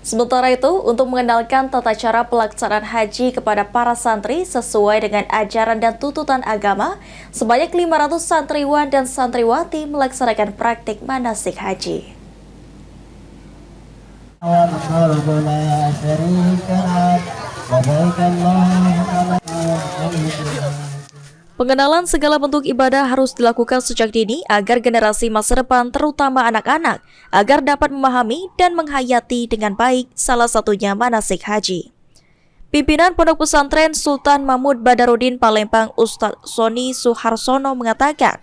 Sementara itu, untuk mengenalkan tata cara pelaksanaan haji kepada para santri sesuai dengan ajaran dan tuntutan agama, sebanyak 500 santriwan dan santriwati melaksanakan praktik manasik haji. Pengenalan segala bentuk ibadah harus dilakukan sejak dini agar generasi masa depan, terutama anak-anak, agar dapat memahami dan menghayati dengan baik, salah satunya manasik haji. Pimpinan Pondok Pesantren Sultan Mahmud Badarudin Palembang Ustadz Soni Suharsono mengatakan,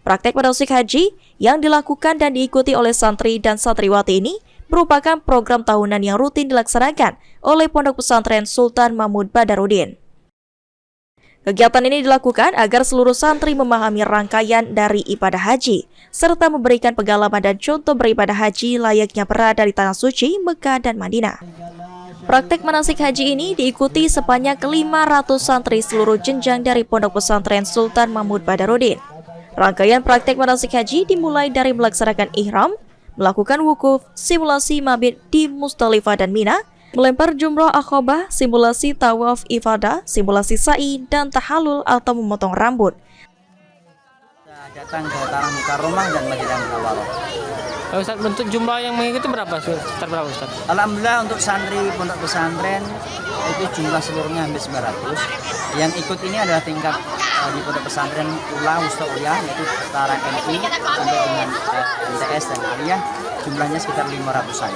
praktek manasik haji yang dilakukan dan diikuti oleh santri dan santriwati ini merupakan program tahunan yang rutin dilaksanakan oleh Pondok Pesantren Sultan Mahmud Badarudin. Kegiatan ini dilakukan agar seluruh santri memahami rangkaian dari ibadah haji, serta memberikan pengalaman dan contoh beribadah haji layaknya berada di Tanah Suci, Mekah dan Madinah. Praktek manasik haji ini diikuti sebanyak 500 santri seluruh jenjang dari Pondok Pesantren Sultan Mahmud Badarudin. Rangkaian praktek manasik haji dimulai dari melaksanakan ihram, melakukan wukuf, simulasi mabit di Musdalifah dan Mina, melempar jumrah akhobah, simulasi tawaf ifadah, simulasi sa'i, dan tahalul atau memotong rambut. Datang ke Tanah Mukarramah dan Madinah Munawwarah. Ustaz, bentuk jumlah yang mengikuti berapa? Sekitar berapa, Ustaz? Alhamdulillah untuk santri pondok pesantren itu jumlah seluruhnya hampir 900. Yang ikut ini adalah tingkat di pondok pesantren Ula, Wusta Ulia, yaitu setara MI sampai dengan MTS dan Aliyah, jumlahnya sekitar 500-an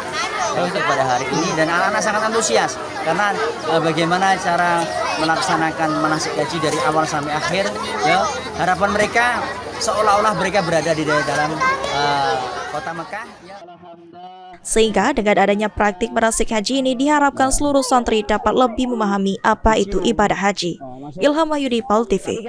untuk pada hari ini, dan anak-anak sangat antusias karena bagaimana cara melaksanakan manasik haji dari awal sampai akhir. Ya, harapan mereka seolah-olah mereka berada di dalam kota Mekah. Ya. Sehingga dengan adanya praktik manasik haji ini diharapkan seluruh santri dapat lebih memahami apa itu ibadah haji. Ilham Wahyudi, PAL TV.